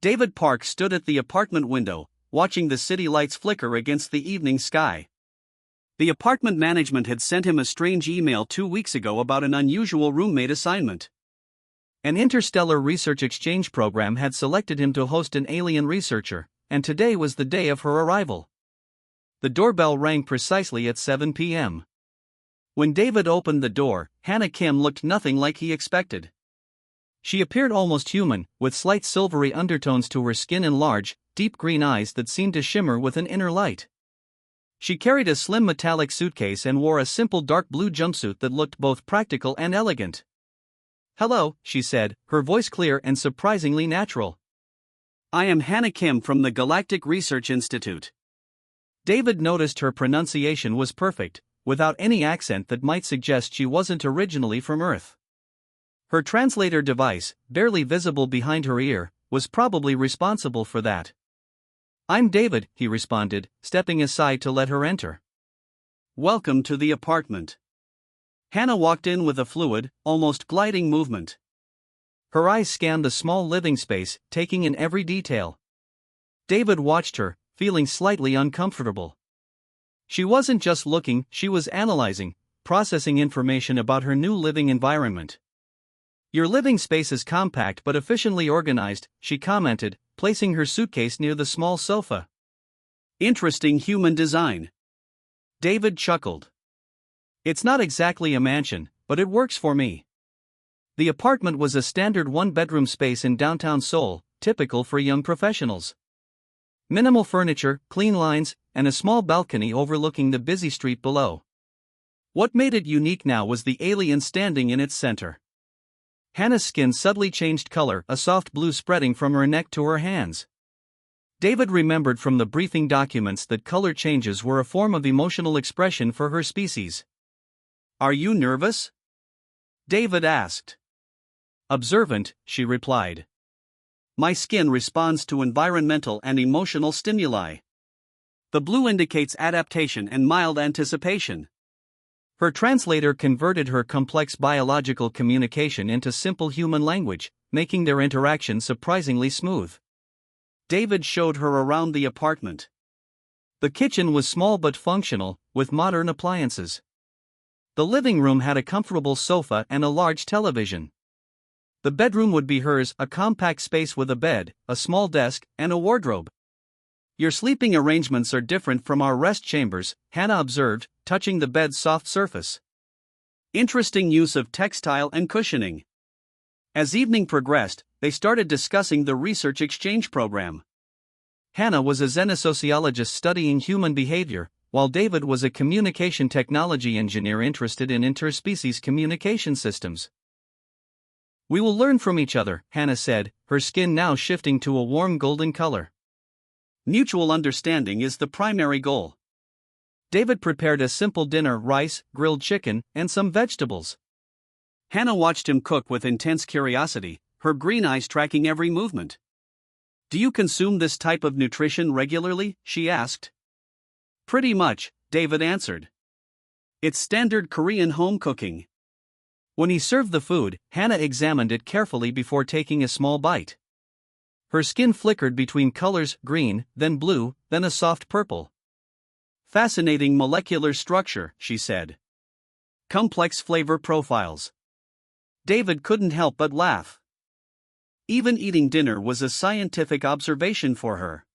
David Park stood at the apartment window, watching the city lights flicker against the evening sky. The apartment management had sent him a strange email 2 weeks ago about an unusual roommate assignment. An interstellar research exchange program had selected him to host an alien researcher, and today was the day of her arrival. The doorbell rang precisely at 7 p.m. When David opened the door, Hannah Kim looked nothing like he expected. She appeared almost human, with slight silvery undertones to her skin and large, deep green eyes that seemed to shimmer with an inner light. She carried a slim metallic suitcase and wore a simple dark blue jumpsuit that looked both practical and elegant. "Hello," she said, her voice clear and surprisingly natural. "I am Hannah Kim from the Galactic Research Institute." David noticed her pronunciation was perfect, without any accent that might suggest she wasn't originally from Earth. Her translator device, barely visible behind her ear, was probably responsible for that. "I'm David," he responded, stepping aside to let her enter. "Welcome to the apartment." Hannah walked in with a fluid, almost gliding movement. Her eyes scanned the small living space, taking in every detail. David watched her, feeling slightly uncomfortable. She wasn't just looking, she was analyzing, processing information about her new living environment. "Your living space is compact but efficiently organized," she commented, placing her suitcase near the small sofa. "Interesting human design." David chuckled. "It's not exactly a mansion, but it works for me." The apartment was a standard one-bedroom space in downtown Seoul, typical for young professionals. Minimal furniture, clean lines, and a small balcony overlooking the busy street below. What made it unique now was the alien standing in its center. Hannah's skin suddenly changed color, a soft blue spreading from her neck to her hands. David remembered from the briefing documents that color changes were a form of emotional expression for her species. "Are you nervous?" David asked. "Observant," she replied. "My skin responds to environmental and emotional stimuli. The blue indicates adaptation and mild anticipation." Her translator converted her complex biological communication into simple human language, making their interaction surprisingly smooth. David showed her around the apartment. The kitchen was small but functional, with modern appliances. The living room had a comfortable sofa and a large television. The bedroom would be hers, a compact space with a bed, a small desk, and a wardrobe. "Your sleeping arrangements are different from our rest chambers," Hannah observed, touching the bed's soft surface. "Interesting use of textile and cushioning." As evening progressed, they started discussing the research exchange program. Hannah was a xenosociologist studying human behavior, while David was a communication technology engineer interested in interspecies communication systems. "We will learn from each other," Hannah said, her skin now shifting to a warm golden color. "Mutual understanding is the primary goal." David prepared a simple dinner: rice, grilled chicken, and some vegetables. Hannah watched him cook with intense curiosity, her green eyes tracking every movement. "Do you consume this type of nutrition regularly?" she asked. "Pretty much," David answered. "It's standard Korean home cooking." When he served the food, Hannah examined it carefully before taking a small bite. Her skin flickered between colors: green, then blue, then a soft purple. "Fascinating molecular structure," she said. "Complex flavor profiles." David couldn't help but laugh. Even eating dinner was a scientific observation for her.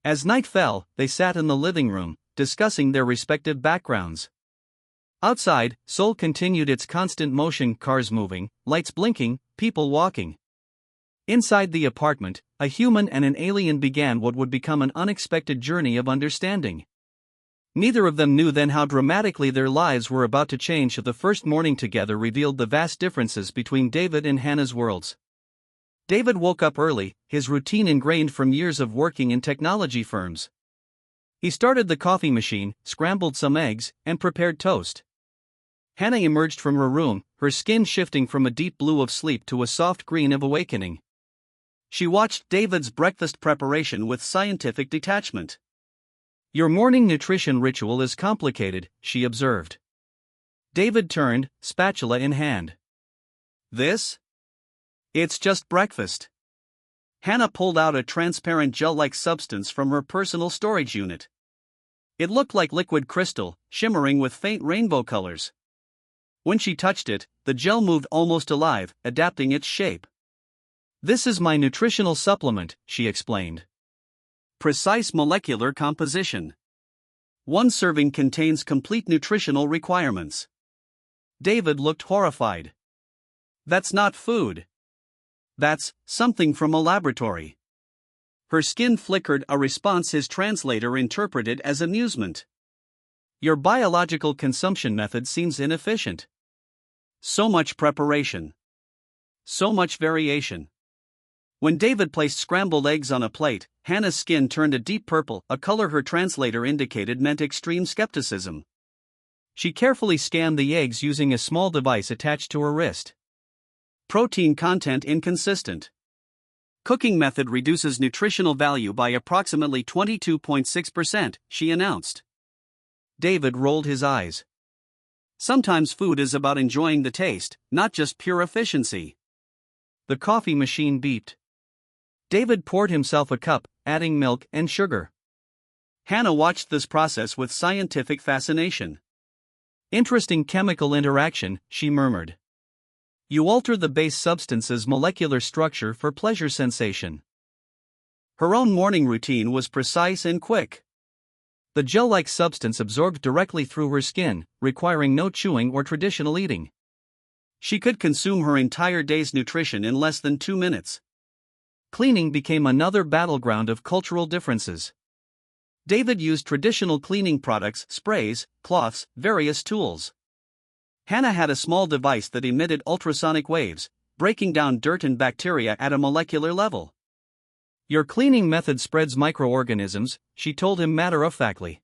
As night fell, they sat in the living room, discussing their respective backgrounds. Outside, Seoul continued its constant motion: cars moving, lights blinking, people walking. Inside the apartment, a human and an alien began what would become an unexpected journey of understanding. Neither of them knew then how dramatically their lives were about to change. The first morning together revealed the vast differences between David and Hannah's worlds. David woke up early, his routine ingrained from years of working in technology firms. He started the coffee machine, scrambled some eggs, and prepared toast. Hannah emerged from her room, her skin shifting from a deep blue of sleep to a soft green of awakening. She watched David's breakfast preparation with scientific detachment. "Your morning nutrition ritual is complicated," she observed. David turned, spatula in hand. "This? It's just breakfast." Hannah pulled out a transparent gel-like substance from her personal storage unit. It looked like liquid crystal, shimmering with faint rainbow colors. When she touched it, the gel moved almost alive, adapting its shape. "This is my nutritional supplement," she explained. Precise molecular composition. One serving contains complete nutritional requirements. David looked horrified. "That's not food. That's something from a laboratory." Her skin flickered, a response his translator interpreted as amusement. "Your biological consumption method seems inefficient. So much preparation. So much variation." When David placed scrambled eggs on a plate, Hannah's skin turned a deep purple, a color her translator indicated meant extreme skepticism. She carefully scanned the eggs using a small device attached to her wrist. "Protein content inconsistent. Cooking method reduces nutritional value by approximately 22.6%, she announced. David rolled his eyes. Sometimes food is about enjoying the taste, not just pure efficiency. The coffee machine beeped. David poured himself a cup, adding milk and sugar. Hannah watched this process with scientific fascination. "Interesting chemical interaction," she murmured. "You alter the base substance's molecular structure for pleasure sensation." Her own morning routine was precise and quick. The gel-like substance absorbed directly through her skin, requiring no chewing or traditional eating. She could consume her entire day's nutrition in less than 2 minutes. Cleaning became another battleground of cultural differences. David used traditional cleaning products, sprays, cloths, various tools. Hannah had a small device that emitted ultrasonic waves, breaking down dirt and bacteria at a molecular level. "Your cleaning method spreads microorganisms," she told him matter-of-factly.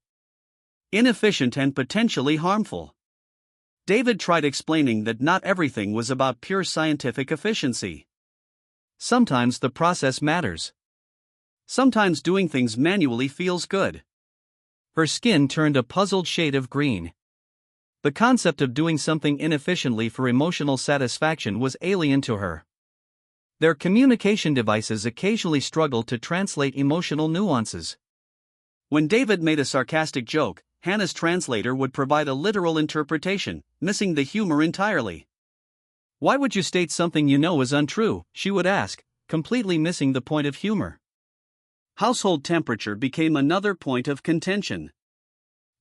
"Inefficient and potentially harmful." David tried explaining that not everything was about pure scientific efficiency. Sometimes the process matters. Sometimes doing things manually feels good. Her skin turned a puzzled shade of green. The concept of doing something inefficiently for emotional satisfaction was alien to her. Their communication devices occasionally struggled to translate emotional nuances. When David made a sarcastic joke, Hannah's translator would provide a literal interpretation, missing the humor entirely. "Why would you state something you know is untrue?" she would ask, completely missing the point of humor. Household temperature became another point of contention.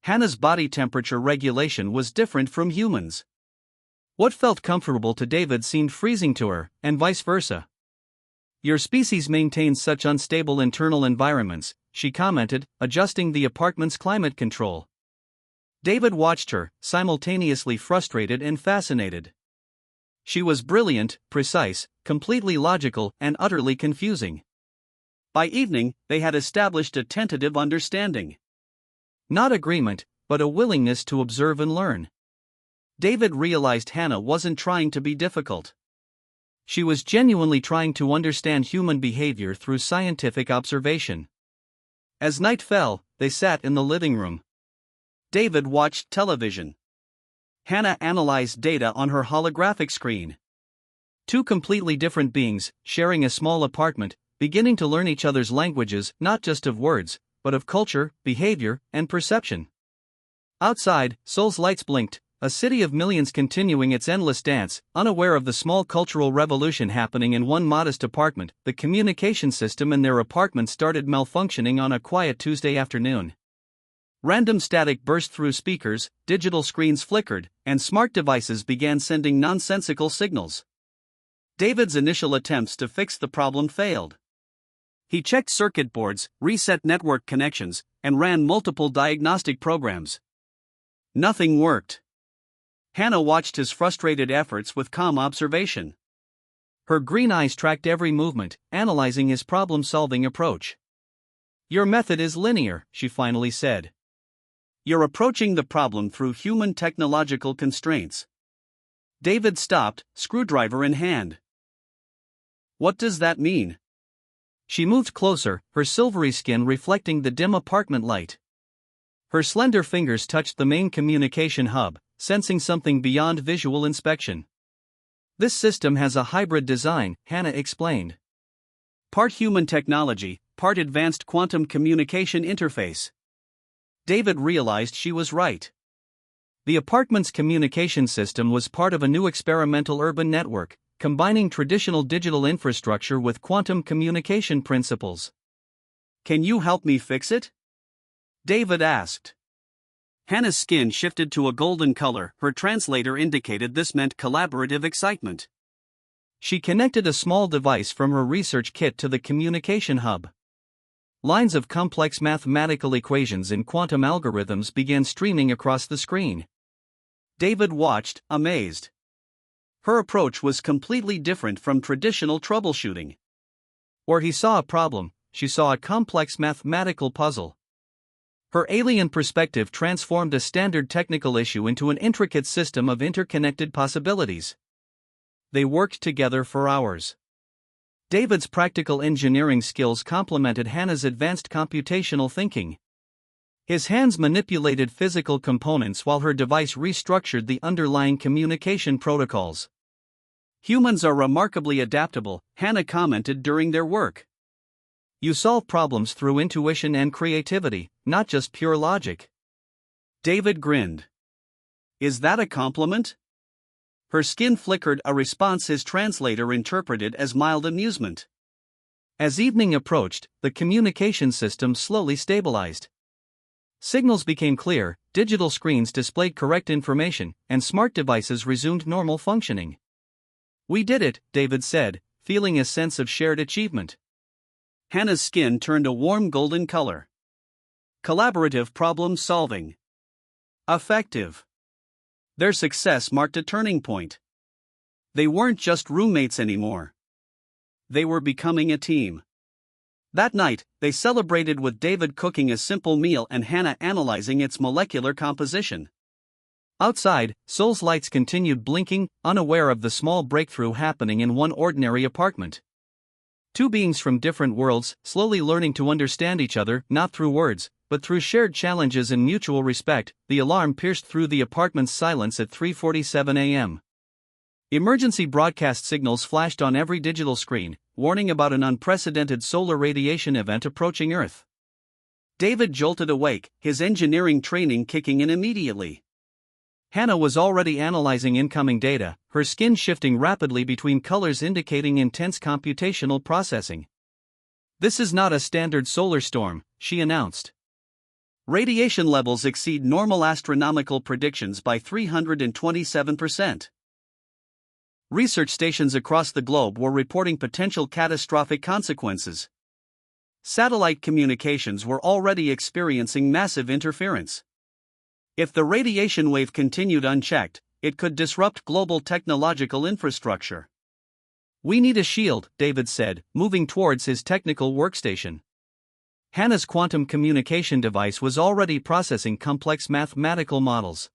Hannah's body temperature regulation was different from humans. What felt comfortable to David seemed freezing to her, and vice versa. "Your species maintains such unstable internal environments," she commented, adjusting the apartment's climate control. David watched her, simultaneously frustrated and fascinated. She was brilliant, precise, completely logical, and utterly confusing. By evening, they had established a tentative understanding. Not agreement, but a willingness to observe and learn. David realized Hannah wasn't trying to be difficult. She was genuinely trying to understand human behavior through scientific observation. As night fell, they sat in the living room. David watched television. Hannah analyzed data on her holographic screen. Two completely different beings, sharing a small apartment, beginning to learn each other's languages, not just of words, but of culture, behavior, and perception. Outside, Seoul's lights blinked, a city of millions continuing its endless dance, unaware of the small cultural revolution happening in one modest apartment. The communication system in their apartment started malfunctioning on a quiet Tuesday afternoon. Random static burst through speakers, digital screens flickered, and smart devices began sending nonsensical signals. David's initial attempts to fix the problem failed. He checked circuit boards, reset network connections, and ran multiple diagnostic programs. Nothing worked. Hannah watched his frustrated efforts with calm observation. Her green eyes tracked every movement, analyzing his problem-solving approach. "Your method is linear," she finally said. "You're approaching the problem through human technological constraints." David stopped, screwdriver in hand. "What does that mean?" She moved closer, her silvery skin reflecting the dim apartment light. Her slender fingers touched the main communication hub, sensing something beyond visual inspection. "This system has a hybrid design," Hannah explained. part human technology, part advanced quantum communication interface. David realized she was right. The apartment's communication system was part of a new experimental urban network, combining traditional digital infrastructure with quantum communication principles. "Can you help me fix it?" David asked. Hannah's skin shifted to a golden color. Her translator indicated this meant collaborative excitement. She connected a small device from her research kit to the communication hub. Lines of complex mathematical equations in quantum algorithms began streaming across the screen. David watched, amazed. Her approach was completely different from traditional troubleshooting. Where he saw a problem, she saw a complex mathematical puzzle. Her alien perspective transformed a standard technical issue into an intricate system of interconnected possibilities. They worked together for hours. David's practical engineering skills complemented Hannah's advanced computational thinking. His hands manipulated physical components while her device restructured the underlying communication protocols. "Humans are remarkably adaptable," Hannah commented during their work. "You solve problems through intuition and creativity, not just pure logic." David grinned. "Is that a compliment?" Her skin flickered, a response his translator interpreted as mild amusement. As evening approached, the communication system slowly stabilized. Signals became clear, digital screens displayed correct information, and smart devices resumed normal functioning. "We did it," David said, feeling a sense of shared achievement. Hannah's skin turned a warm golden color. Collaborative problem solving. Effective. Their success marked a turning point. They weren't just roommates anymore. They were becoming a team. That night, they celebrated with David cooking a simple meal and Hannah analyzing its molecular composition. Outside, Seoul's lights continued blinking, unaware of the small breakthrough happening in one ordinary apartment. Two beings from different worlds, slowly learning to understand each other, not through words, but through shared challenges and mutual respect. The alarm pierced through the apartment's silence at 3:47 a.m. Emergency broadcast signals flashed on every digital screen, warning about an unprecedented solar radiation event approaching Earth. David jolted awake, his engineering training kicking in immediately. Hannah was already analyzing incoming data, her skin shifting rapidly between colors indicating intense computational processing. "This is not a standard solar storm," she announced. "Radiation levels exceed normal astronomical predictions by 327%. Research stations across the globe were reporting potential catastrophic consequences. Satellite communications were already experiencing massive interference. If the radiation wave continued unchecked, it could disrupt global technological infrastructure." "We need a shield," David said, moving towards his technical workstation. Hannah's quantum communication device was already processing complex mathematical models.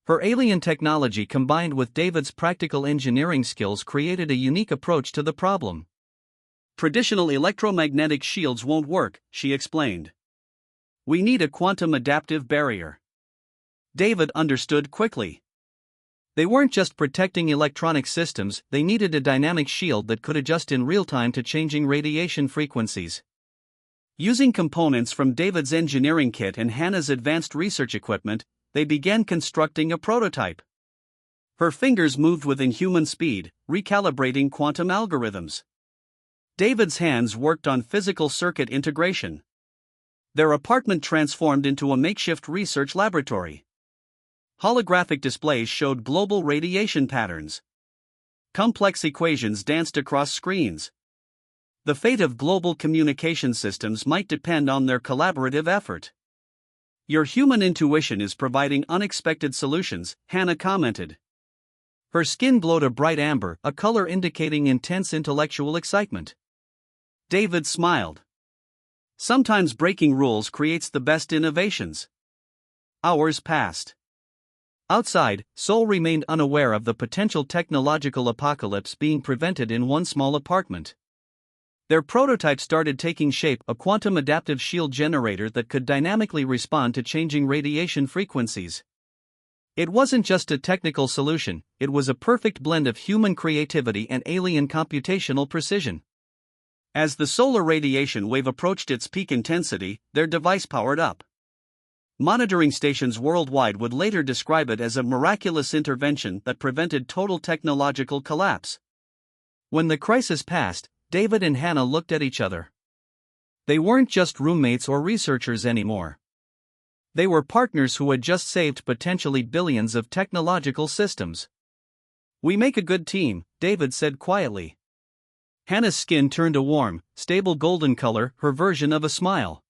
Her alien technology combined with David's practical engineering skills created a unique approach to the problem. "Traditional electromagnetic shields won't work," she explained. "We need a quantum adaptive barrier." David understood quickly. They weren't just protecting electronic systems, they needed a dynamic shield that could adjust in real time to changing radiation frequencies. Using components from David's engineering kit and Hannah's advanced research equipment, they began constructing a prototype. Her fingers moved with inhuman speed, recalibrating quantum algorithms. David's hands worked on physical circuit integration. Their apartment transformed into a makeshift research laboratory. Holographic displays showed global radiation patterns. Complex equations danced across screens. The fate of global communication systems might depend on their collaborative effort. "Your human intuition is providing unexpected solutions," Hannah commented. Her skin glowed a bright amber, a color indicating intense intellectual excitement. David smiled. "Sometimes breaking rules creates the best innovations." Hours passed. Outside, Seoul remained unaware of the potential technological apocalypse being prevented in one small apartment. Their prototype started taking shape, a quantum adaptive shield generator that could dynamically respond to changing radiation frequencies. It wasn't just a technical solution, it was a perfect blend of human creativity and alien computational precision. As the solar radiation wave approached its peak intensity, their device powered up. Monitoring stations worldwide would later describe it as a miraculous intervention that prevented total technological collapse. When the crisis passed, David and Hannah looked at each other. They weren't just roommates or researchers anymore. They were partners who had just saved potentially billions of technological systems. "We make a good team," David said quietly. Hannah's skin turned a warm, stable golden color, her version of a smile.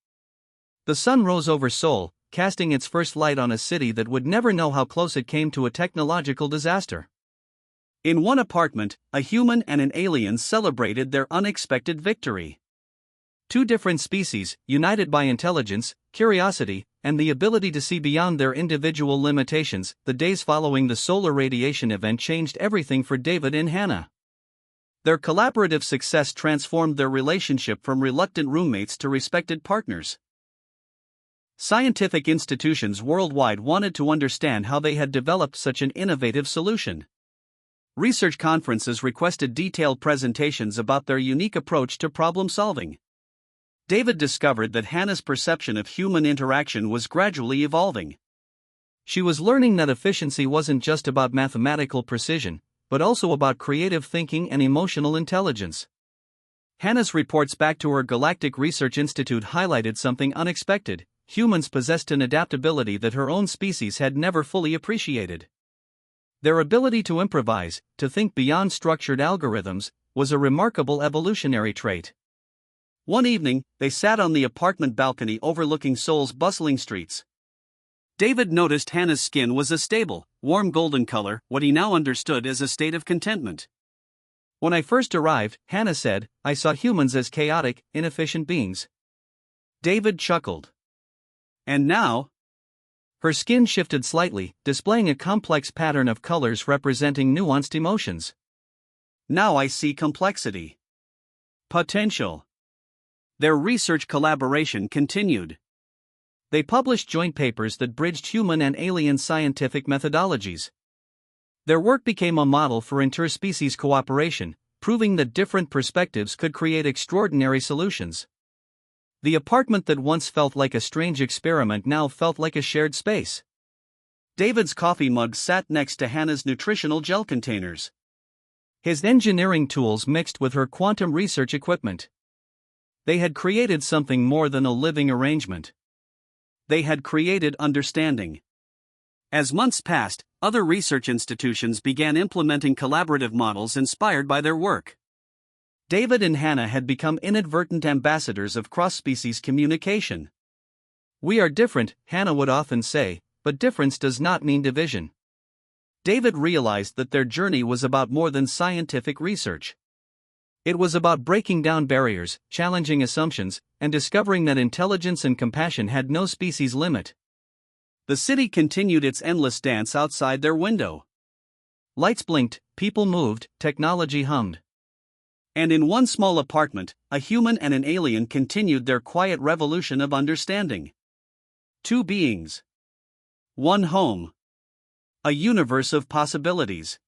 The sun rose over Seoul, casting its first light on a city that would never know how close it came to a technological disaster. In one apartment, a human and an alien celebrated their unexpected victory. Two different species, united by intelligence, curiosity, and the ability to see beyond their individual limitations. The days following the solar radiation event changed everything for David and Hannah. Their collaborative success transformed their relationship from reluctant roommates to respected partners. Scientific institutions worldwide wanted to understand how they had developed such an innovative solution. Research conferences requested detailed presentations about their unique approach to problem solving. David discovered that Hannah's perception of human interaction was gradually evolving. She was learning that efficiency wasn't just about mathematical precision, but also about creative thinking and emotional intelligence. Hannah's reports back to her Galactic Research Institute highlighted something unexpected: humans possessed an adaptability that her own species had never fully appreciated. Their ability to improvise, to think beyond structured algorithms, was a remarkable evolutionary trait. One evening, they sat on the apartment balcony overlooking Seoul's bustling streets. David noticed Hannah's skin was a stable, warm golden color, what he now understood as a state of contentment. "When I first arrived," Hannah said, "I saw humans as chaotic, inefficient beings." David chuckled. "And now?" Her skin shifted slightly, displaying a complex pattern of colors representing nuanced emotions. "Now I see complexity. Potential." Their research collaboration continued. They published joint papers that bridged human and alien scientific methodologies. Their work became a model for interspecies cooperation, proving that different perspectives could create extraordinary solutions. The apartment that once felt like a strange experiment now felt like a shared space. David's coffee mug sat next to Hannah's nutritional gel containers. His engineering tools mixed with her quantum research equipment. They had created something more than a living arrangement. They had created understanding. As months passed, other research institutions began implementing collaborative models inspired by their work. David and Hannah had become inadvertent ambassadors of cross-species communication. "We are different," Hannah would often say, "but difference does not mean division." David realized that their journey was about more than scientific research. It was about breaking down barriers, challenging assumptions, and discovering that intelligence and compassion had no species limit. The city continued its endless dance outside their window. Lights blinked, people moved, technology hummed. And in one small apartment, a human and an alien continued their quiet revolution of understanding. Two beings. One home. A universe of possibilities.